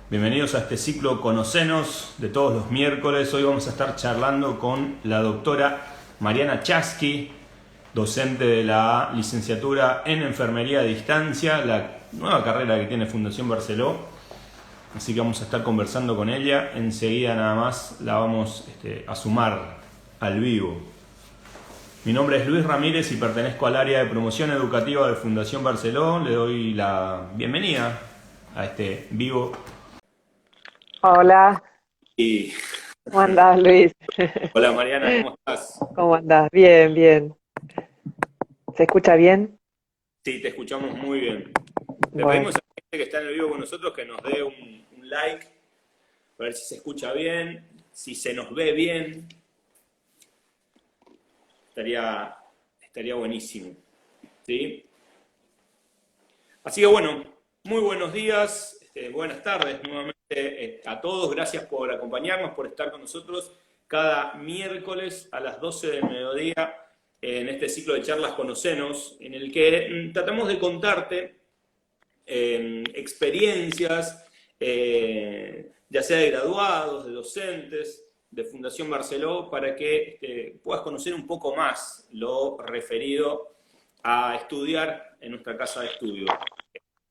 Bienvenidos a este ciclo Conocenos de todos los miércoles. Hoy vamos a estar charlando con la doctora Mariana Chasky, docente de la licenciatura en Enfermería a Distancia, la nueva carrera que tiene Fundación Barceló. Así que vamos a estar conversando con ella. Enseguida nada más la vamos a sumar al vivo. Mi nombre es Luis Ramírez y pertenezco al área de promoción educativa de Fundación Barceló. Le doy la bienvenida a este vivo. Hola, Y ¿cómo andás, Luis? hola Mariana, ¿cómo estás? ¿Cómo andás? Bien, bien. ¿Se escucha bien? Sí, te escuchamos muy bien. Le pedimos Bueno, a la gente que está en el vivo con nosotros que nos dé un like, para ver si se escucha bien, si se nos ve bien. Estaría buenísimo. ¿Sí? Así que bueno, muy buenos días, buenas tardes nuevamente a todos. Gracias por acompañarnos, por estar con nosotros cada miércoles a las 12 del mediodía en este ciclo de charlas Conocenos, en el que tratamos de contarte experiencias, ya sea de graduados, de docentes, de Fundación Barceló, para que puedas conocer un poco más lo referido a estudiar en nuestra casa de estudio.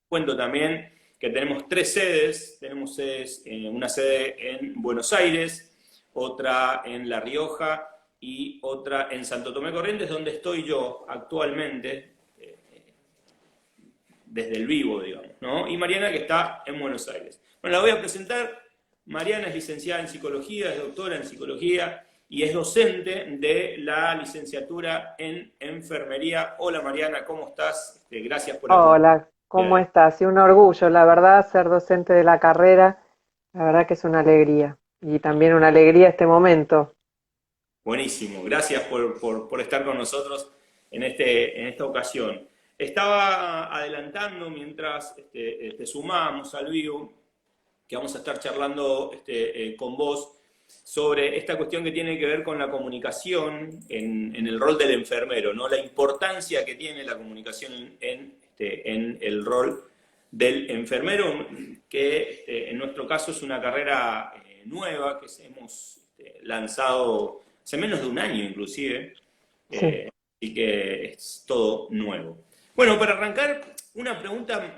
Cuento también que tenemos tres sedes, una sede en Buenos Aires, otra en La Rioja y otra en Santo Tomé Corrientes, donde estoy yo actualmente, desde el vivo, digamos, ¿no? Y Mariana, que está en Buenos Aires. Bueno, la voy a presentar. Mariana es licenciada en psicología, es doctora en psicología y es docente de la licenciatura en enfermería. Hola Mariana, ¿cómo estás? Gracias por acompañarme. hola, ¿cómo estás? Y un orgullo, la verdad, ser docente de la carrera, la verdad que es una alegría. Y también una alegría este momento. Buenísimo, gracias por estar con nosotros en esta ocasión. Estaba adelantando mientras te sumábamos al vivo que vamos a estar charlando con vos sobre esta cuestión que tiene que ver con la comunicación en el rol del enfermero, ¿no? La importancia que tiene la comunicación en el rol del enfermero, que en nuestro caso es una carrera nueva que hemos lanzado hace menos de un año inclusive, Sí. así que es todo nuevo. Bueno, para arrancar, una pregunta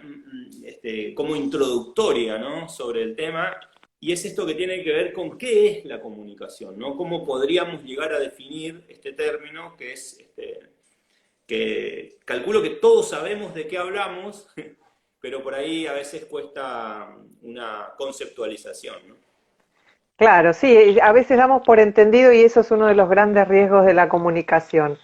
como introductoria, ¿no? Sobre el tema, y es esto que tiene que ver con qué es la comunicación, ¿no? ¿Cómo podríamos llegar a definir este término que es, que calculo que todos sabemos de qué hablamos, pero por ahí a veces cuesta una conceptualización, ¿no? Claro, sí, a veces damos por entendido y eso es uno de los grandes riesgos de la comunicación.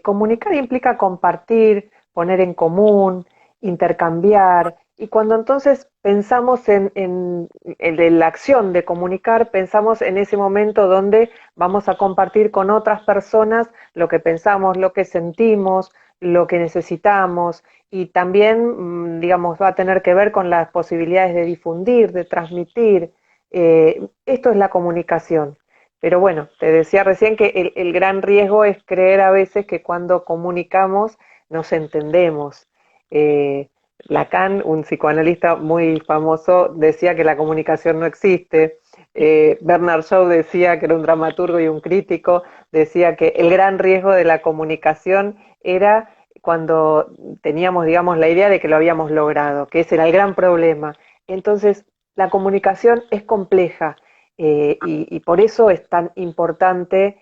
Comunicar implica compartir, poner en común, intercambiar, y cuando entonces pensamos en la acción de comunicar, pensamos en ese momento donde vamos a compartir con otras personas lo que pensamos, lo que sentimos, lo que necesitamos, y también, digamos, va a tener que ver con las posibilidades de difundir, de transmitir. Esto es la comunicación. Pero bueno, te decía recién que el gran riesgo es creer a veces que cuando comunicamos nos entendemos. Lacan, un psicoanalista muy famoso, decía que la comunicación no existe. Bernard Shaw decía, que era un dramaturgo y un crítico, decía que el gran riesgo de la comunicación era cuando teníamos, digamos, la idea de que lo habíamos logrado, que ese era el gran problema. Entonces, la comunicación es compleja y por eso es tan importante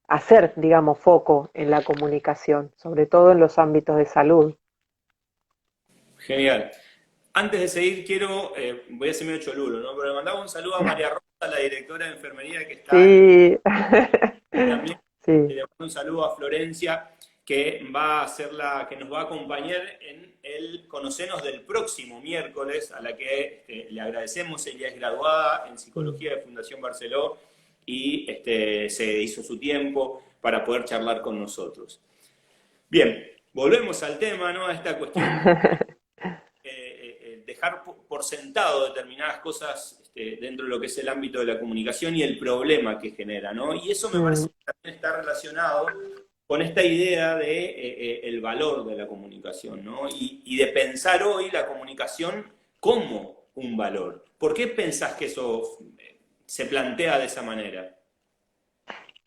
hacer, digamos, foco en la comunicación, sobre todo en los ámbitos de salud. Genial. Antes de seguir, voy a ser medio cholulo, ¿no? Pero le mandaba un saludo a María Rosa, la directora de enfermería que está en Sí, también. sí, Le mando un saludo a Florencia, que va a ser la que nos va a acompañar en el Conocenos del próximo miércoles, a la que le agradecemos. Ella es graduada en Psicología de Fundación Barceló y se hizo su tiempo para poder charlar con nosotros. Bien, volvemos al tema, ¿no? A esta cuestión dejar por sentado determinadas cosas dentro de lo que es el ámbito de la comunicación y el problema que genera, ¿no? Y eso me parece mm, que también está relacionado con esta idea de el valor de la comunicación, ¿no? Y de pensar hoy la comunicación como un valor. ¿Por qué pensás que eso se plantea de esa manera?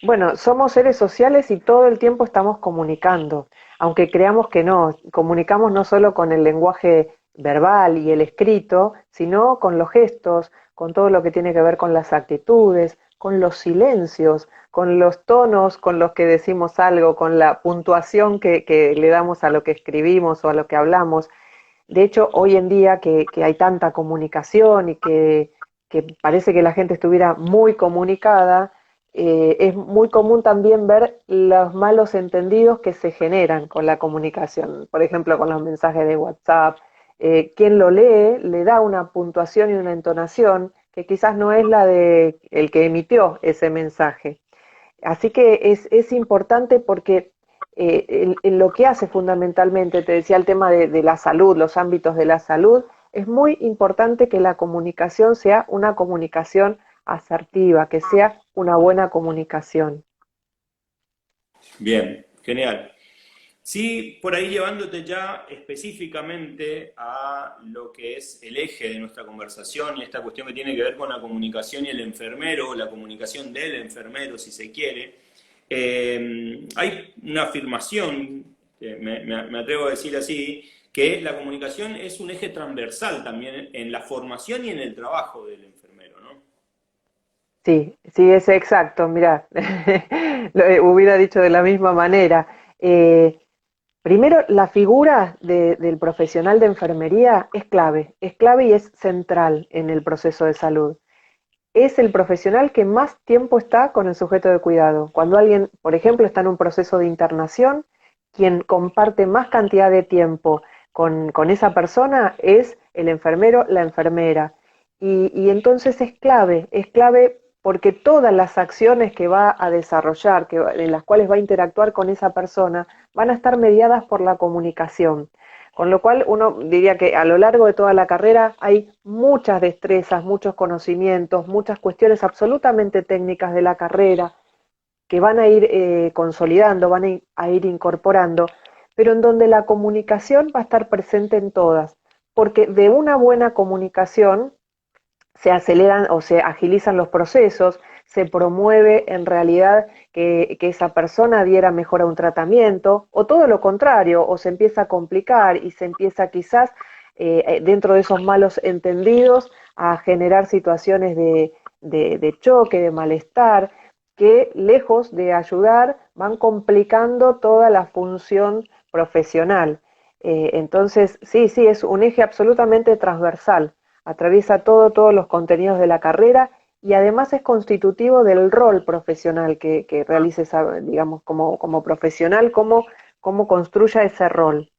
Bueno, somos seres sociales y todo el tiempo estamos comunicando, aunque creamos que no, comunicamos no solo con el lenguaje verbal y el escrito, sino con los gestos, con todo lo que tiene que ver con las actitudes, con los silencios, con los tonos con los que decimos algo, con la puntuación que le damos a lo que escribimos o a lo que hablamos. De hecho, hoy en día que hay tanta comunicación y que parece que la gente estuviera muy comunicada, es muy común también ver los malos entendidos que se generan con la comunicación, por ejemplo, con los mensajes de WhatsApp. Quien lo lee le da una puntuación y una entonación que quizás no es la de el que emitió ese mensaje. Así que es importante porque en lo que hace fundamentalmente, te decía el tema de la salud, los ámbitos de la salud, es muy importante que la comunicación sea una comunicación asertiva, que sea una buena comunicación. Bien, genial. Sí, por ahí llevándote ya específicamente a lo que es el eje de nuestra conversación y esta cuestión que tiene que ver con la comunicación y el enfermero, o la comunicación del enfermero, si se quiere. Hay una afirmación, me atrevo a decir así, que la comunicación es un eje transversal también en la formación y en el trabajo del enfermero, ¿no? Sí, sí, es exacto, mira, hubiera dicho de la misma manera. Eh, Primero, la figura del profesional de enfermería es clave y es central en el proceso de salud. Es el profesional que más tiempo está con el sujeto de cuidado. Cuando alguien, por ejemplo, está en un proceso de internación, quien comparte más cantidad de tiempo con esa persona es el enfermero, la enfermera. Y entonces es clave porque todas las acciones que va a desarrollar, en las cuales va a interactuar con esa persona, van a estar mediadas por la comunicación. Con lo cual uno diría que a lo largo de toda la carrera hay muchas destrezas, muchos conocimientos, muchas cuestiones absolutamente técnicas de la carrera que van a ir consolidando, a ir incorporando, pero en donde la comunicación va a estar presente en todas, porque de una buena comunicación se aceleran o se agilizan los procesos, se promueve en realidad que esa persona diera mejor a un tratamiento, o todo lo contrario, o se empieza a complicar y se empieza quizás dentro de esos malos entendidos a generar situaciones de choque, de malestar, que lejos de ayudar van complicando toda la función profesional. Entonces, sí, sí, es un eje absolutamente transversal, atraviesa todos los contenidos de la carrera y además es constitutivo del rol profesional que realice, digamos, como profesional, cómo construya ese rol.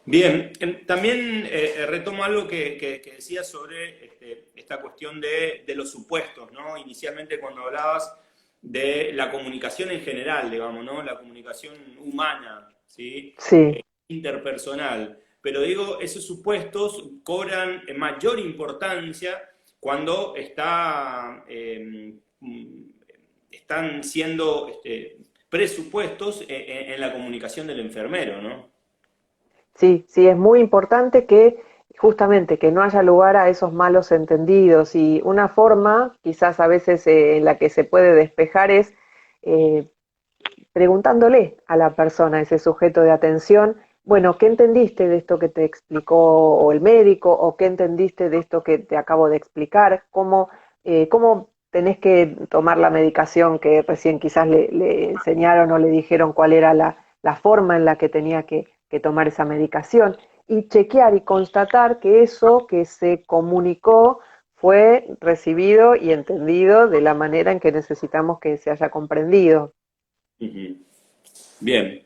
Bien, también retomo algo que decías sobre esta cuestión de los supuestos, ¿no? Inicialmente cuando hablabas de la comunicación en general, digamos, ¿no? La comunicación humana, ¿sí? Sí, Interpersonal. Pero digo, esos supuestos cobran mayor importancia cuando están siendo presupuestos en la comunicación del enfermero, ¿no? sí, sí, es muy importante que justamente que no haya lugar a esos malos entendidos y una forma, quizás a veces en la que se puede despejar es eh, preguntándole a la persona, a ese sujeto de atención, bueno, ¿qué entendiste de esto que te explicó o el médico? ¿O qué entendiste de esto que te acabo de explicar? ¿Cómo tenés que tomar la medicación que recién quizás le enseñaron o le dijeron cuál era la forma en la que tenía que tomar esa medicación? Y chequear y constatar que eso que se comunicó fue recibido y entendido de la manera en que necesitamos que se haya comprendido. Ujú. Bien.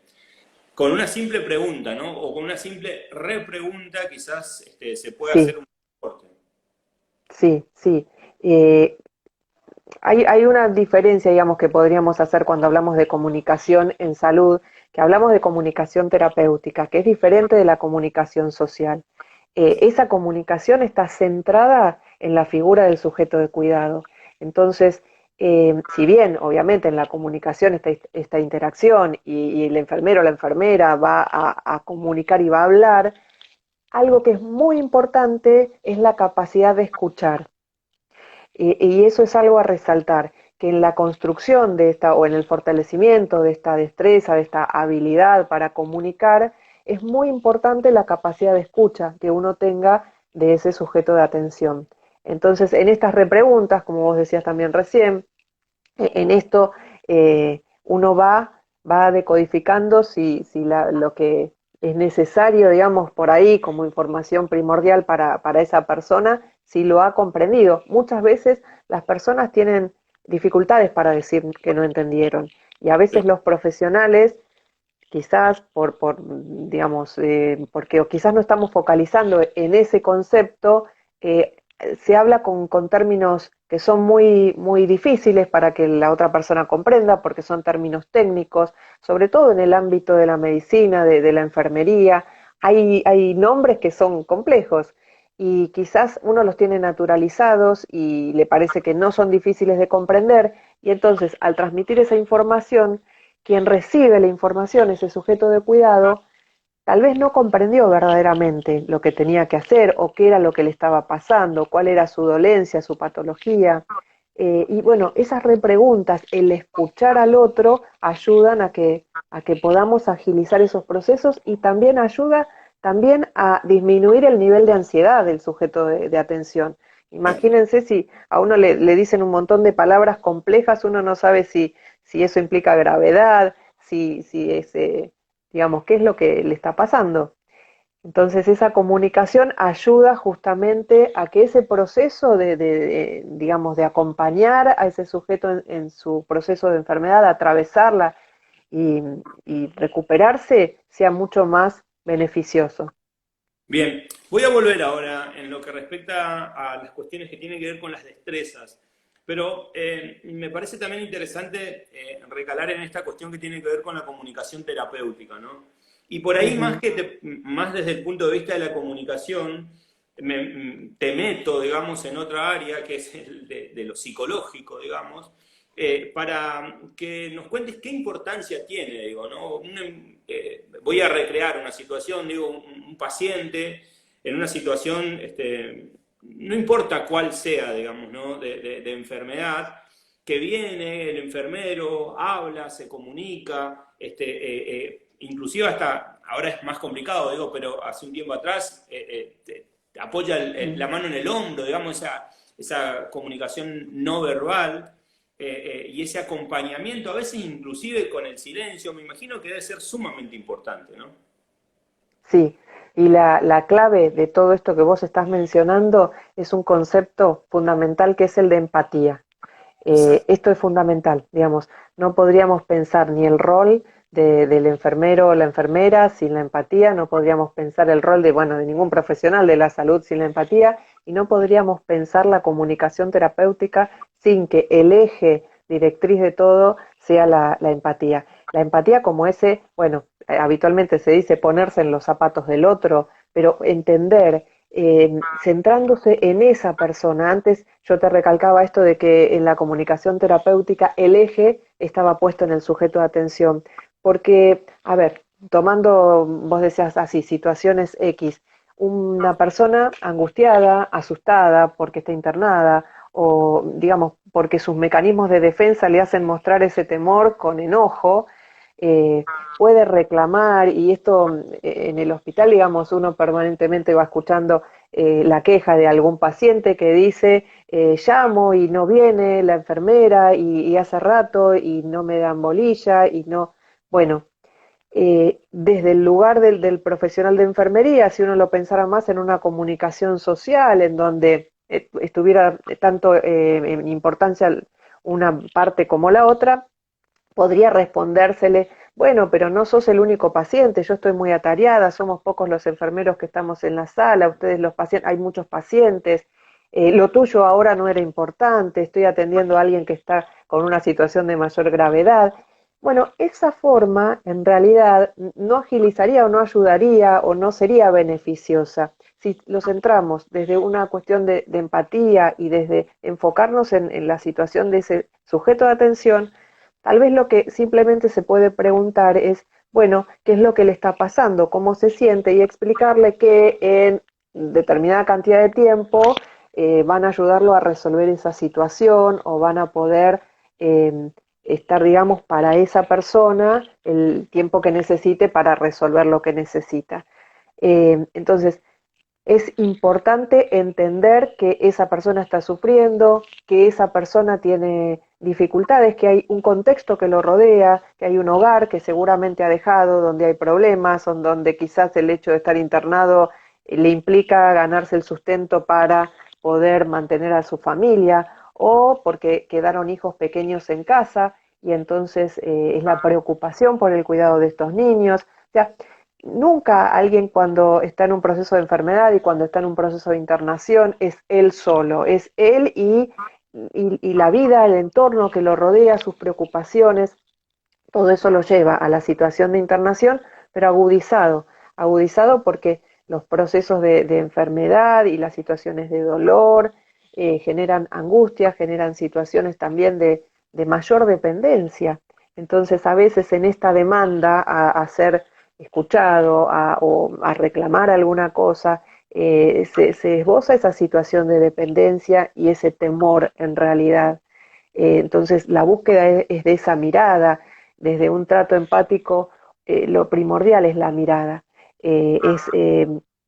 Con una simple pregunta, ¿no? O con una simple repregunta, quizás se puede hacer Sí, un aporte. sí, sí. Eh, hay una diferencia, digamos, que podríamos hacer cuando hablamos de comunicación en salud, que hablamos de comunicación terapéutica, que es diferente de la comunicación social. Esa comunicación está centrada en la figura del sujeto de cuidado. Entonces, si bien obviamente en la comunicación esta interacción y el enfermero o la enfermera va a comunicar y va a hablar, algo que es muy importante es la capacidad de escuchar. Y eso es algo a resaltar, que en la construcción de esta, o en el fortalecimiento de esta destreza, de esta habilidad para comunicar, es muy importante la capacidad de escucha que uno tenga de ese sujeto de atención. Entonces, en estas repreguntas, como vos decías también recién, en esto uno va decodificando si lo que es necesario, digamos, por ahí como información primordial para esa persona, si lo ha comprendido. Muchas veces las personas tienen dificultades para decir que no entendieron y a veces los profesionales quizás digamos, porque o quizás no estamos focalizando en ese concepto, se habla con términos que son muy difíciles para que la otra persona comprenda, porque son términos técnicos, sobre todo en el ámbito de la medicina, de la enfermería, hay nombres que son complejos y quizás uno los tiene naturalizados y le parece que no son difíciles de comprender, y entonces al transmitir esa información, quien recibe la información, ese sujeto de cuidado, tal vez no comprendió verdaderamente lo que tenía que hacer o qué era lo que le estaba pasando, cuál era su dolencia, su patología. Y bueno, esas repreguntas, el escuchar al otro, ayudan a que podamos agilizar esos procesos y también ayuda también a disminuir el nivel de ansiedad del sujeto de atención. Imagínense si a uno le dicen un montón de palabras complejas, uno no sabe si eso implica gravedad, si es, digamos, qué es lo que le está pasando. Entonces esa comunicación ayuda justamente a que ese proceso digamos, de acompañar a ese sujeto en su proceso de enfermedad, atravesarla y, y recuperarse, sea mucho más beneficioso. Bien, voy a volver ahora en lo que respecta a las cuestiones que tienen que ver con las destrezas, pero me parece también interesante recalar en esta cuestión que tiene que ver con la comunicación terapéutica, ¿no? Y por ahí, Ujú. más desde el punto de vista de la comunicación, te meto, digamos, en otra área que es el de lo psicológico, digamos, para que nos cuentes qué importancia tiene, digo, ¿no? Voy a recrear una situación, digo, un paciente en una situación, no importa cuál sea, digamos, ¿no? De enfermedad, que viene, el enfermero habla, se comunica, inclusive hasta, ahora es más complicado, digo, pero hace un tiempo atrás te apoya la Mm. mano en el hombro, digamos, esa comunicación no verbal y ese acompañamiento, a veces inclusive con el silencio, me imagino que debe ser sumamente importante, ¿no? Sí, y la clave de todo esto que vos estás mencionando es un concepto fundamental que es el de empatía. Exacto. Esto es fundamental, digamos, no podríamos pensar ni el rol del enfermero o la enfermera sin la empatía, no podríamos pensar el rol bueno, de ningún profesional de la salud sin la empatía, y no podríamos pensar la comunicación terapéutica sin que el eje directriz de todo sea la empatía. La empatía como ese, bueno, habitualmente se dice ponerse en los zapatos del otro, pero entender centrándose en esa persona. Antes yo te recalcaba esto de que en la comunicación terapéutica el eje estaba puesto en el sujeto de atención, porque, a ver, tomando, vos decías así, situaciones X, una persona angustiada, asustada porque está internada, o digamos, porque sus mecanismos de defensa le hacen mostrar ese temor con enojo, eh, puede reclamar, y esto en el hospital, digamos, uno permanentemente va escuchando la queja de algún paciente que dice, llamo y no viene la enfermera y hace rato y no me dan bolilla y no, bueno, desde el lugar del profesional de enfermería, si uno lo pensara más en una comunicación social, en donde estuviera tanto en importancia una parte como la otra, podría respondérsele, bueno, pero no sos el único paciente, yo estoy muy atareada, somos pocos los enfermeros que estamos en la sala, ustedes los pacientes, hay muchos pacientes, lo tuyo ahora no era importante, estoy atendiendo a alguien que está con una situación de mayor gravedad. Bueno, esa forma en realidad no agilizaría o no ayudaría o no sería beneficiosa. Si lo centramos desde una cuestión de empatía y desde enfocarnos en la situación de ese sujeto de atención, tal vez lo que simplemente se puede preguntar es bueno, qué es lo que le está pasando, cómo se siente y explicarle que en determinada cantidad de tiempo van a ayudarlo a resolver esa situación o van a poder estar, digamos, para esa persona el tiempo que necesite para resolver lo que necesita. Entonces, es importante entender que esa persona está sufriendo, que esa persona tiene dificultades, que hay un contexto que lo rodea, que hay un hogar que seguramente ha dejado, donde hay problemas, donde quizás el hecho de estar internado le implica ganarse el sustento para poder mantener a su familia, o porque quedaron hijos pequeños en casa y entonces es la preocupación por el cuidado de estos niños. O sea, nunca alguien cuando está en un proceso de enfermedad y cuando está en un proceso de internación es él solo, es él y la vida, el entorno que lo rodea, sus preocupaciones, todo eso lo lleva a la situación de internación, pero agudizado, agudizado porque los procesos de enfermedad y las situaciones de dolor generan angustia, generan situaciones también de mayor dependencia. Entonces, a veces en esta demanda a ser escuchado o a reclamar alguna cosa, se esboza esa situación de dependencia y ese temor en realidad. Entonces, la búsqueda es de esa mirada, desde un trato empático, lo primordial es la mirada. Es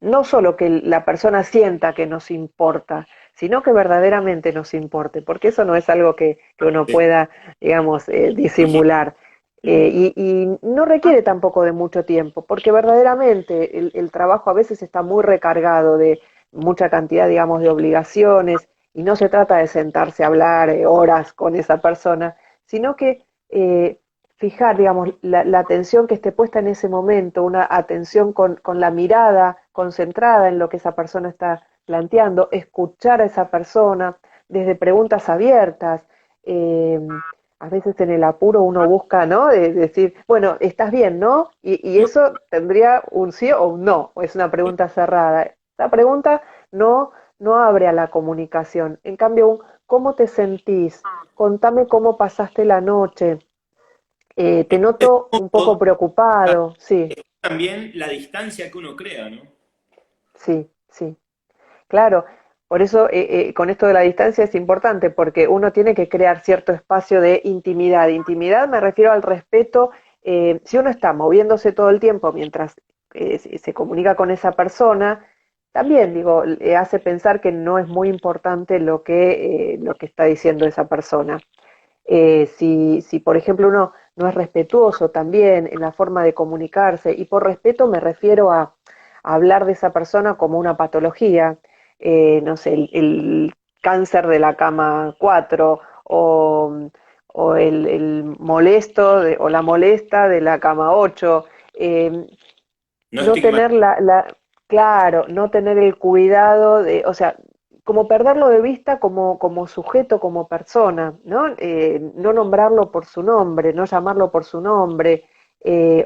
no solo que la persona sienta que nos importa, sino que verdaderamente nos importe, porque eso no es algo que uno Sí. pueda, digamos, disimular. Y no requiere tampoco de mucho tiempo, porque verdaderamente el trabajo a veces está muy recargado de mucha cantidad, digamos, de obligaciones, y no se trata de sentarse a hablar horas con esa persona, sino que eh, fijar, digamos, la atención que esté puesta en ese momento, una atención con la mirada concentrada en lo que esa persona está planteando, escuchar a esa persona desde preguntas abiertas. eh, a veces en el apuro uno busca, ¿no? De decir, bueno, estás bien, ¿no? Y eso tendría un sí o un no, o es una pregunta cerrada. La pregunta no abre a la comunicación. En cambio, ¿cómo te sentís? Contame cómo pasaste la noche. Te noto un poco preocupado. Sí, También la distancia que uno crea, ¿no? sí, sí. Claro, por eso con esto de la distancia es importante, porque uno tiene que crear cierto espacio de intimidad. Intimidad me refiero al respeto. Si uno está moviéndose todo el tiempo mientras se comunica con esa persona, también digo, le hace pensar que no es muy importante lo que está diciendo esa persona. Si, por ejemplo, uno no es respetuoso también en la forma de comunicarse, y por respeto me refiero a hablar de esa persona como una patología, no sé, el cáncer de la cama 4 o el molesto o la molesta de la cama 8. eh, No no tener estigmatizar. claro, no tener el cuidado de, o sea, como perderlo de vista como sujeto, como persona, ¿no? No nombrarlo por su nombre, no llamarlo por su nombre,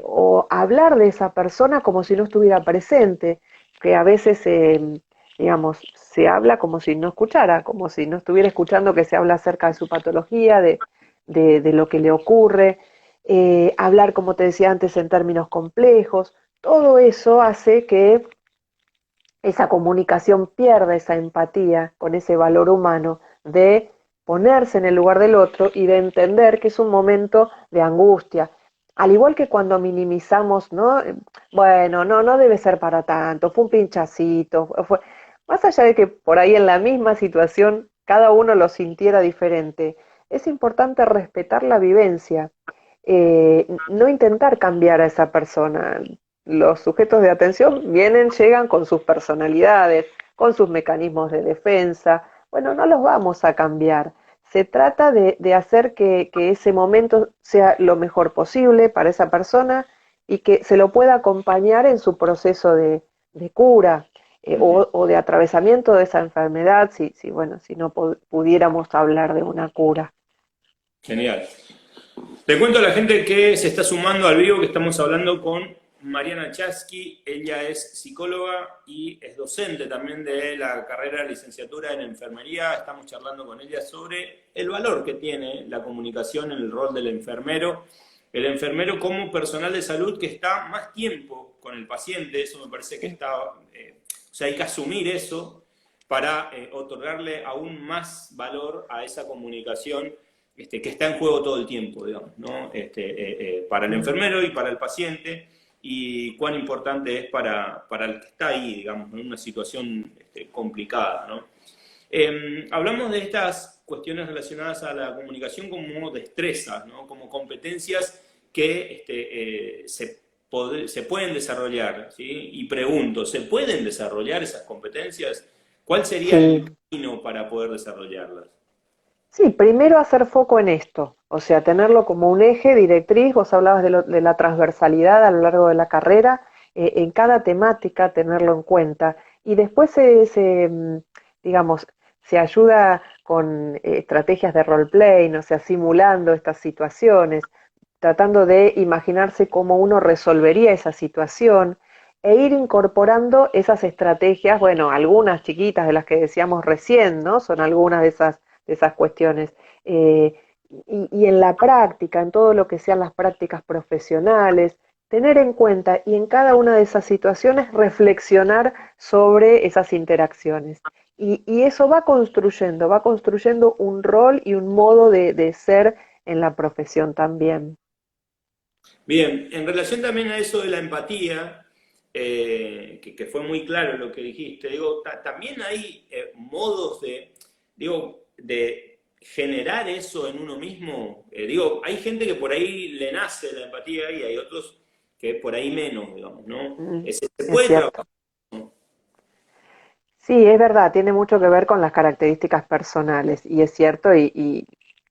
o hablar de esa persona como si no estuviera presente, que a veces, digamos, se habla como si no escuchara, como si no estuviera escuchando que se habla acerca de su patología, de lo que le ocurre, hablar, como te decía antes, en términos complejos. Todo eso hace que esa comunicación pierda esa empatía con ese valor humano de ponerse en el lugar del otro y de entender que es un momento de angustia. Al igual que cuando minimizamos, ¿no? Bueno, no debe ser para tanto, fue un pinchacito, fue... Más allá de que por ahí en la misma situación cada uno lo sintiera diferente, es importante respetar la vivencia, no intentar cambiar a esa persona. Los sujetos de atención vienen, llegan con sus personalidades, con sus mecanismos de defensa. Bueno, no los vamos a cambiar. Se trata de hacer que ese momento sea lo mejor posible para esa persona y que se lo pueda acompañar en su proceso de cura o de atravesamiento de esa enfermedad, bueno, si no pudiéramos hablar de una cura. Genial. Le cuento a la gente que se está sumando al vivo que estamos hablando con Mariana Chasky. Ella es psicóloga y es docente también de la carrera de licenciatura en enfermería. Estamos charlando con ella sobre el valor que tiene la comunicación en el rol del enfermero el enfermero como personal de salud que está más tiempo con el paciente, eso me parece que está, o sea, hay que asumir eso para otorgarle aún más valor a esa comunicación que está en juego todo el tiempo, digamos, ¿no? Para el enfermero y para el paciente, y cuán importante es para el que está ahí, digamos, en una situación complicada, ¿no? Hablamos de estas cuestiones relacionadas a la comunicación como destrezas, ¿no? Como competencias que se pueden desarrollar, ¿sí? Y pregunto, ¿se pueden desarrollar esas competencias? ¿Cuál sería Sí, el camino para poder desarrollarlas? sí, primero hacer foco en esto, o sea, tenerlo como un eje directriz, vos hablabas de la transversalidad a lo largo de la carrera, en cada temática tenerlo en cuenta, y después digamos, se ayuda con estrategias de roleplay, o sea, simulando estas situaciones, tratando de imaginarse cómo uno resolvería esa situación e ir incorporando esas estrategias, bueno, algunas chiquitas de las que decíamos recién, ¿no? Son algunas de esas cuestiones. Y en la práctica, en todo lo que sean las prácticas profesionales, tener en cuenta y en cada una de esas situaciones reflexionar sobre esas interacciones. Y eso va construyendo un rol y un modo de ser en la profesión también. Bien, en relación también a eso de la empatía, que fue muy claro lo que dijiste, digo, también hay modos de generar eso en uno mismo. Digo, hay gente que por ahí le nace la empatía y hay otros que por ahí menos, digamos, ¿no? Se Es puede trabajar. cierto. Sí, es verdad, tiene mucho que ver con las características personales y es cierto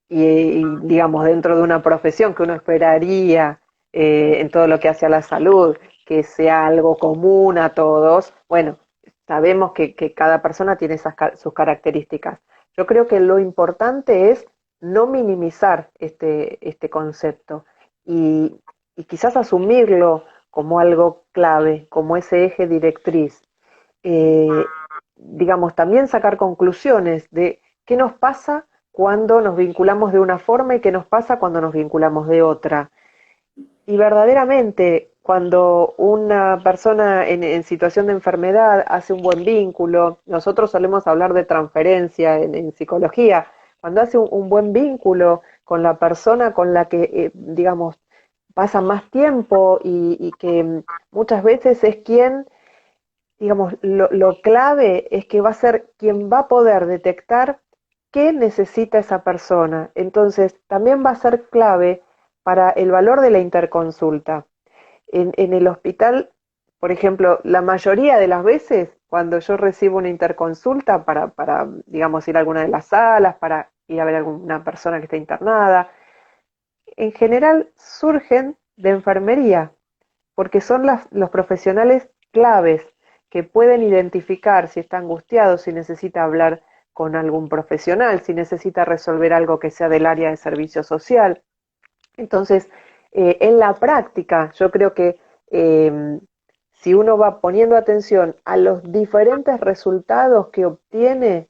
digamos dentro de una profesión que uno esperaría en todo lo que hace a la salud, que sea algo común a todos, bueno, sabemos que cada persona tiene sus características. Yo creo que lo importante es no minimizar este concepto y, y quizás asumirlo como algo clave, como ese eje directriz digamos, también sacar conclusiones de qué nos pasa cuando nos vinculamos de una forma y qué nos pasa cuando nos vinculamos de otra. Y verdaderamente, cuando una persona en situación de enfermedad hace un buen vínculo, nosotros solemos hablar de transferencia en psicología, cuando hace un buen vínculo con la persona con la que, digamos, pasa más tiempo y que muchas veces es quien digamos, lo clave es que va a ser quien va a poder detectar qué necesita esa persona. Entonces, también va a ser clave para el valor de la interconsulta. En el hospital, por ejemplo, la mayoría de las veces, cuando yo recibo una interconsulta digamos, ir a alguna de las salas, para ir a ver a alguna persona que está internada, en general surgen de enfermería, porque son los profesionales claves que pueden identificar si está angustiado, si necesita hablar con algún profesional, si necesita resolver algo que sea del área de servicio social. Entonces, en la práctica, yo creo que si uno va poniendo atención a los diferentes resultados que obtiene,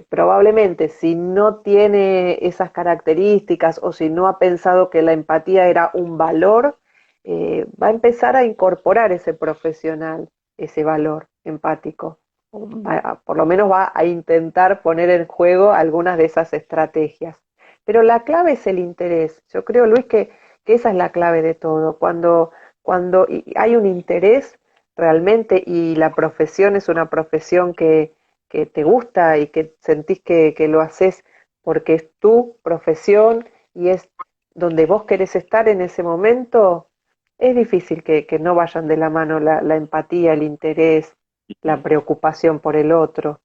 probablemente si no tiene esas características o si no ha pensado que la empatía era un valor, va a empezar a incorporar ese profesional, ese valor empático. Por lo menos va a intentar poner en juego algunas de esas estrategias. Pero la clave es el interés. Yo creo, Luis, que esa es la clave de todo. Cuando hay un interés realmente y la profesión es una profesión que te gusta y que sentís que lo haces porque es tu profesión y es donde vos querés estar en ese momento, es difícil que no vayan de la mano la empatía, el interés, la preocupación por el otro.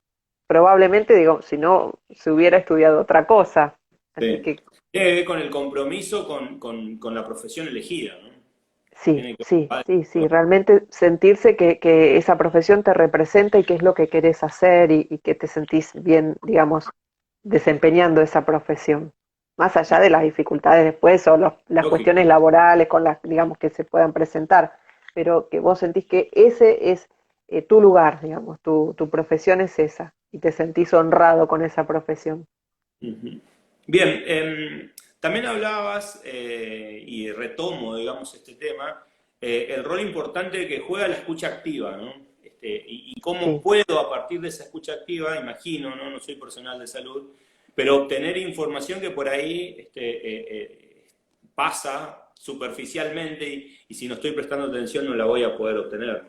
Probablemente, digo, si no, se hubiera estudiado otra cosa. Así Sí. que Tiene que ver con el compromiso con la profesión elegida, ¿no? sí, Tiene que sí, ver sí, sí, con- realmente sentirse que esa profesión te representa y que es lo que querés hacer y que te sentís bien, digamos, desempeñando esa profesión, más allá de las dificultades después o las lógico. cuestiones laborales con las, digamos, que se puedan presentar, pero que vos sentís que ese es tu lugar, digamos, tu profesión es esa y te sentís honrado con esa profesión. Ujú. Bien, También hablabas, y retomo, digamos, este tema, el rol importante que juega la escucha activa, ¿no? Y cómo Sí. puedo, a partir de esa escucha activa, imagino, ¿no? No soy personal de salud, pero obtener información que por ahí pasa superficialmente y si no estoy prestando atención no la voy a poder obtener.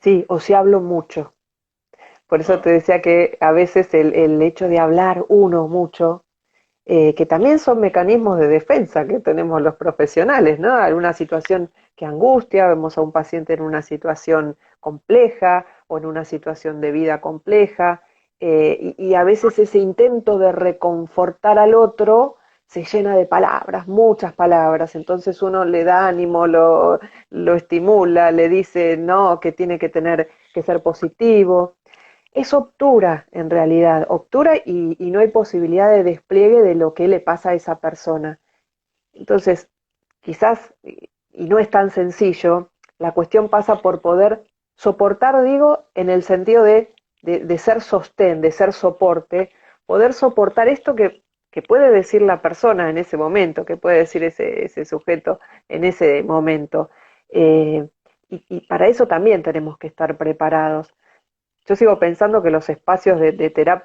Sí, o si hablo mucho. Por eso te Ah, decía que a veces el hecho de hablar uno mucho, que también son mecanismos de defensa que tenemos los profesionales, ¿no? Alguna situación que angustia, vemos a un paciente en una situación compleja o en una situación de vida compleja, y a veces ese intento de reconfortar al otro se llena de palabras, muchas palabras, entonces uno le da ánimo, lo estimula, le dice, no, que tiene que tener que ser positivo, es obtura en realidad, obtura y no hay posibilidad de despliegue de lo que le pasa a esa persona. Entonces, quizás, y no es tan sencillo, la cuestión pasa por poder soportar, digo, en el sentido de ser sostén, de ser soporte, poder soportar esto que puede decir la persona en ese momento, que puede decir ese sujeto en ese momento. Eh, y para eso también tenemos que estar preparados. Yo sigo pensando que los espacios de terapia,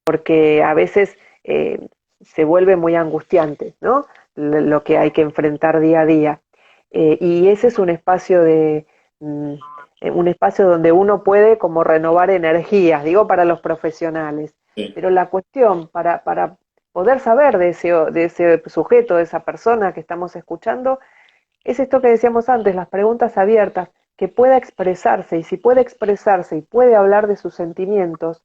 porque a veces se vuelve muy angustiante, ¿no? Lo que hay que enfrentar día a día. Y ese es un espacio mm, un espacio donde uno puede como renovar energías, digo para los profesionales. sí. Pero la cuestión para poder saber de ese sujeto, de esa persona que estamos escuchando, es esto que decíamos antes, las preguntas abiertas, que pueda expresarse, y si puede expresarse y puede hablar de sus sentimientos,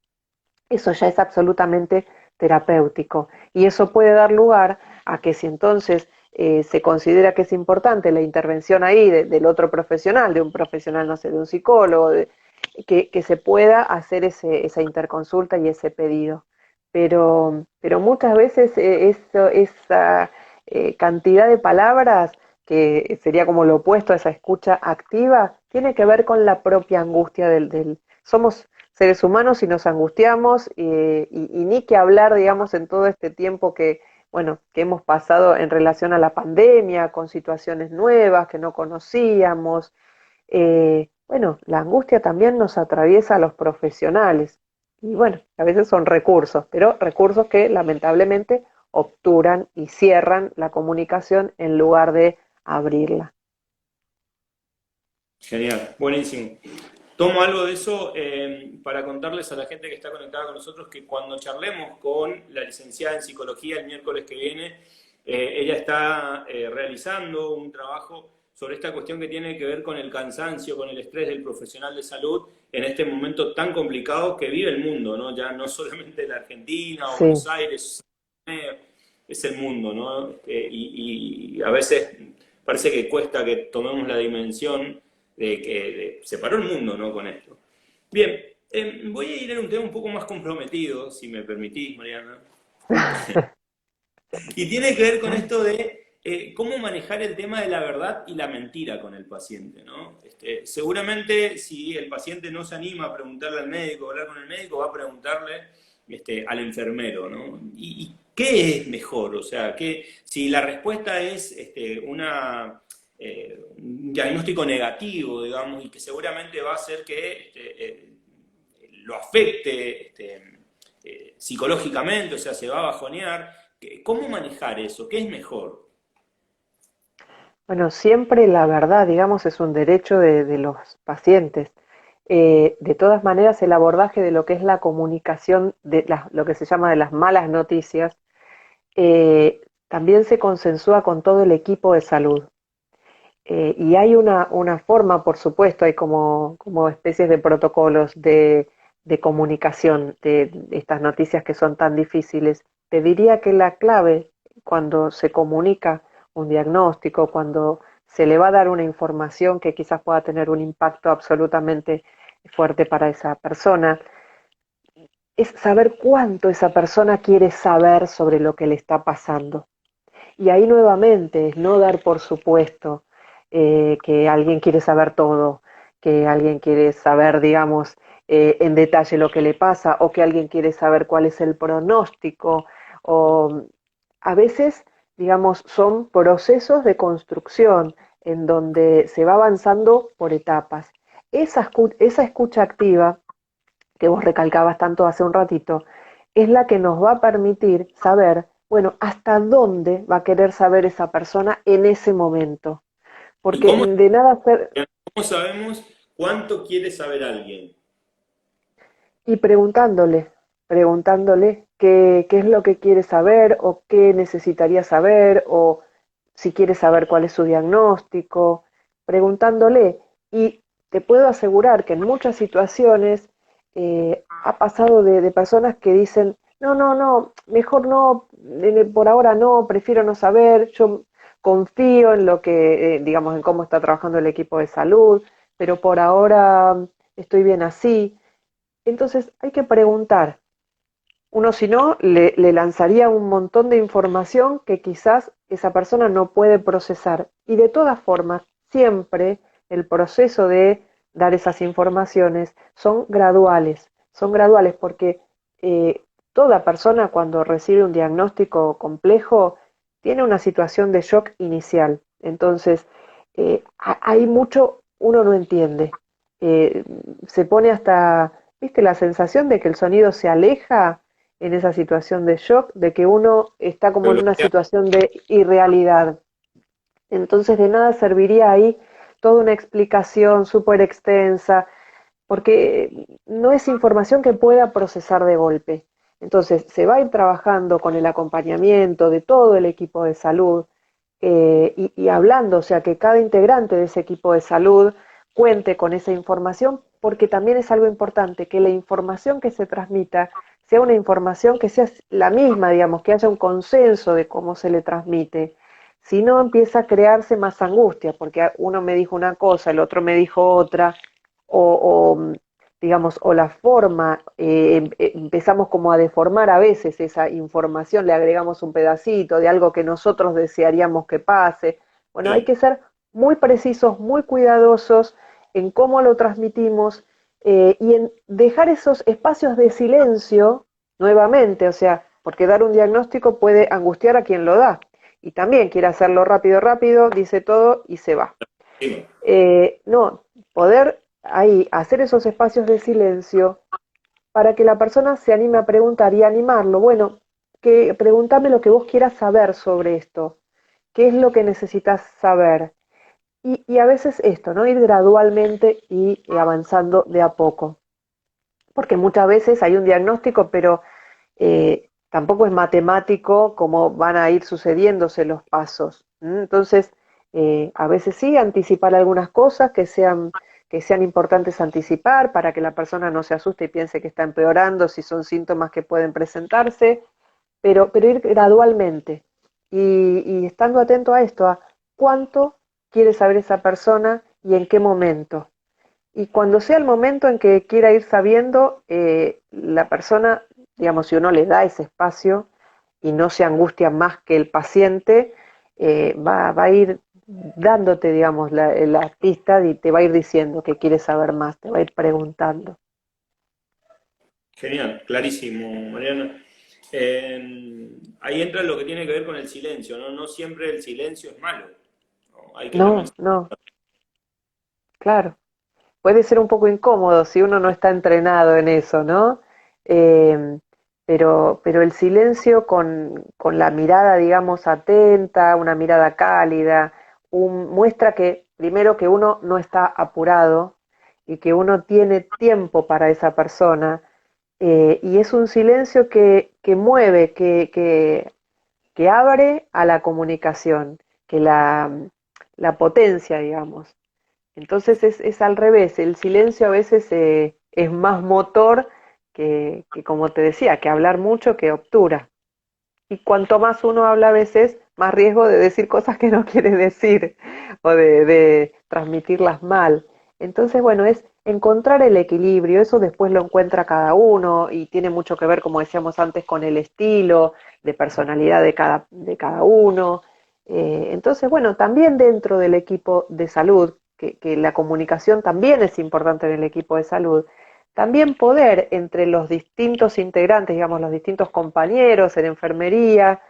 eso ya es absolutamente terapéutico. Y eso puede dar lugar a que si entonces se considera que es importante la intervención ahí del otro profesional, de un profesional, no sé, de un psicólogo, que se pueda hacer esa interconsulta y ese pedido. Pero muchas veces esa cantidad de palabras, que sería como lo opuesto a esa escucha activa, tiene que ver con la propia angustia somos seres humanos y nos angustiamos, y ni que hablar, digamos, en todo este tiempo bueno, que hemos pasado en relación a la pandemia, con situaciones nuevas que no conocíamos. Bueno, la angustia también nos atraviesa a los profesionales. Y bueno, a veces son recursos, pero recursos que lamentablemente obturan y cierran la comunicación en lugar de abrirla. Genial, buenísimo. Tomo algo de eso para contarles a la gente que está conectada con nosotros que cuando charlemos con la licenciada en psicología el miércoles que viene, ella está realizando un trabajo sobre esta cuestión que tiene que ver con el cansancio, con el estrés del profesional de salud en este momento tan complicado que vive el mundo, ¿no? Ya no solamente la Argentina o Sí. Buenos Aires, es el mundo, ¿no? Y a veces parece que cuesta que tomemos la dimensión de que se paró el mundo, ¿no? Con esto. Bien, voy a ir en un tema un poco más comprometido, si me permitís, Mariana. Y tiene que ver con esto de cómo manejar el tema de la verdad y la mentira con el paciente, ¿no? Seguramente si el paciente no se anima a preguntarle al médico, a hablar con el médico, va a preguntarle al enfermero, ¿no? ¿Y qué es mejor? O sea, que si la respuesta es un diagnóstico negativo, digamos, y que seguramente va a hacer que lo afecte psicológicamente, o sea, se va a bajonear. ¿Cómo manejar eso? ¿Qué es mejor? Bueno, siempre la verdad, digamos, es un derecho de los pacientes. De todas maneras, el abordaje de lo que es la comunicación, lo que se llama de las malas noticias, también se consensúa con todo el equipo de salud. Y hay una forma, por supuesto, hay como especies de protocolos de comunicación de estas noticias que son tan difíciles. Te diría que la clave cuando se comunica un diagnóstico, cuando se le va a dar una información que quizás pueda tener un impacto absolutamente fuerte para esa persona, es saber cuánto esa persona quiere saber sobre lo que le está pasando. Y ahí nuevamente es no dar por supuesto que alguien quiere saber todo, que alguien quiere saber, digamos, en detalle lo que le pasa o que alguien quiere saber cuál es el pronóstico o a veces, digamos, son procesos de construcción en donde se va avanzando por etapas. Esa escucha activa que vos recalcabas tanto hace un ratito, es la que nos va a permitir saber, bueno, hasta dónde va a querer saber esa persona en ese momento. ¿Y Porque de nada hacer, cómo sabemos cuánto quiere saber alguien? y preguntándole qué es lo que quiere saber o qué necesitaría saber o si quiere saber cuál es su diagnóstico, preguntándole. Y te puedo asegurar que en muchas situaciones ha pasado de personas que dicen, no, no, no, mejor no, por ahora no, prefiero no saber, yo confío en lo que, digamos, en cómo está trabajando el equipo de salud, pero por ahora estoy bien así. Entonces hay que preguntar. Uno si no, le lanzaría un montón de información que quizás esa persona no puede procesar. Y de todas formas, siempre el proceso de dar esas informaciones son graduales porque toda persona cuando recibe un diagnóstico complejo tiene una situación de shock inicial. Entonces, hay mucho uno no entiende. Eh, Se pone hasta, ¿viste? La sensación de que el sonido se aleja en esa situación de shock, de que uno está como en una situación de irrealidad. Entonces de nada serviría ahí toda una explicación súper extensa, porque no es información que pueda procesar de golpe. Entonces se va a ir trabajando con el acompañamiento de todo el equipo de salud y hablando, o sea, que cada integrante de ese equipo de salud cuente con esa información, porque también es algo importante que la información que se transmita sea una información que sea la misma, digamos, que haya un consenso de cómo se le transmite. Si no, empieza a crearse más angustia, porque uno me dijo una cosa, el otro me dijo otra, o digamos, o la forma, empezamos como a deformar a veces esa información, le agregamos un pedacito de algo que nosotros desearíamos que pase. Bueno, hay Claro. que ser muy precisos, muy cuidadosos en cómo lo transmitimos y en dejar esos espacios de silencio nuevamente, o sea, porque dar un diagnóstico puede angustiar a quien lo da y también quiere hacerlo rápido, rápido, dice todo y se va. Sí. No, poder ahí hacer esos espacios de silencio para que la persona se anime a preguntar y animarlo. Bueno, que pregúntame lo que vos quieras saber sobre esto. ¿Qué es lo que necesitas saber? Y a veces esto, ¿no? Ir gradualmente y avanzando de a poco. Porque muchas veces hay un diagnóstico, pero tampoco es matemático cómo van a ir sucediéndose los pasos. Entonces, a veces sí, anticipar algunas cosas que sean importantes anticipar para que la persona no se asuste y piense que está empeorando si son síntomas que pueden presentarse, pero ir gradualmente y estando atento a esto, a cuánto quiere saber esa persona y en qué momento. Y cuando sea el momento en que quiera ir sabiendo, la persona, digamos, si uno le da ese espacio y no se angustia más que el paciente, va a ir dándote, digamos, la pista y te va a ir diciendo que quiere saber más, te va a ir preguntando. Genial, clarísimo, Mariana. Ahí entra lo que tiene que ver con el silencio, ¿no? No siempre el silencio es malo, ¿no? Hay que también... No, no, claro. Puede ser un poco incómodo si uno no está entrenado en eso, ¿no? Eh, pero el silencio con la mirada, digamos, atenta, una mirada cálida, muestra que primero que uno no está apurado y que uno tiene tiempo para esa persona, y es un silencio que mueve, que abre a la comunicación, que la potencia, digamos. Entonces es al revés, el silencio a veces es más motor como te decía, que hablar mucho que obtura. Y cuanto más uno habla a veces, más riesgo de decir cosas que no quiere decir o de transmitirlas mal. Entonces, bueno, es encontrar el equilibrio, eso después lo encuentra cada uno y tiene mucho que ver, como decíamos antes, con el estilo de personalidad de cada uno. Entonces, bueno, también dentro del equipo de salud, que la comunicación también es importante en el equipo de salud, también poder entre los distintos integrantes, digamos, los distintos compañeros en enfermería,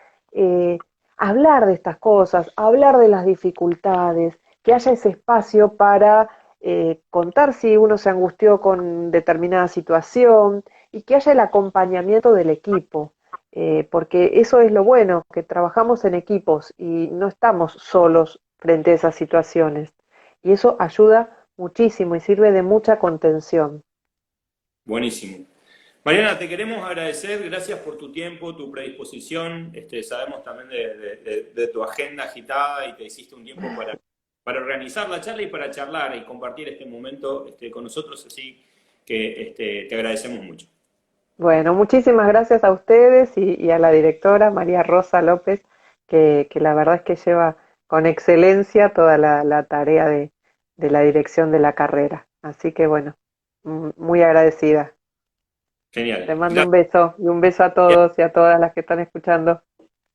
hablar de estas cosas, hablar de las dificultades, que haya ese espacio para contar si uno se angustió con determinada situación y que haya el acompañamiento del equipo, porque eso es lo bueno, que trabajamos en equipos y no estamos solos frente a esas situaciones. Y eso ayuda muchísimo y sirve de mucha contención. Buenísimo. Mariana, te queremos agradecer, gracias por tu tiempo, tu predisposición. Sabemos también de tu agenda agitada y te hiciste un tiempo para organizar la charla y para charlar y compartir este momento con nosotros, así que te agradecemos mucho. Bueno, muchísimas gracias a ustedes y a la directora María Rosa López, que la verdad es que lleva con excelencia toda la tarea de la dirección de la carrera. Así que bueno, muy agradecida. Te Genial. mando un Gracias. beso y un beso a todos y a todas las que están escuchando.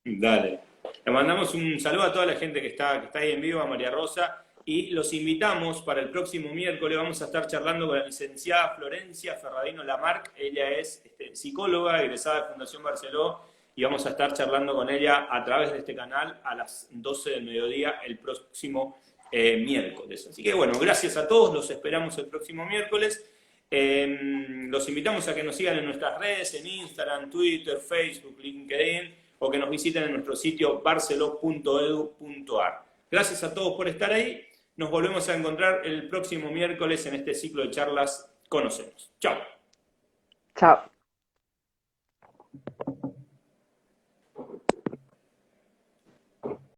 Dale. Le mandamos un saludo a toda la gente que está ahí en vivo, a María Rosa, y los invitamos para el próximo miércoles. Vamos a estar charlando con la licenciada Florencia Ferradino Lamarck. Ella es psicóloga, egresada de Fundación Barceló, y vamos a estar charlando con ella a través de este canal a las 12 del mediodía el próximo miércoles. Así que bueno, gracias a todos, los esperamos el próximo miércoles. Los invitamos a que nos sigan en nuestras redes, en Instagram, Twitter, Facebook, LinkedIn, o que nos visiten en nuestro sitio barceló.edu.ar. Gracias a todos por estar ahí. Nos volvemos a encontrar el próximo miércoles en este ciclo de charlas Conocemos. Chao. Chao.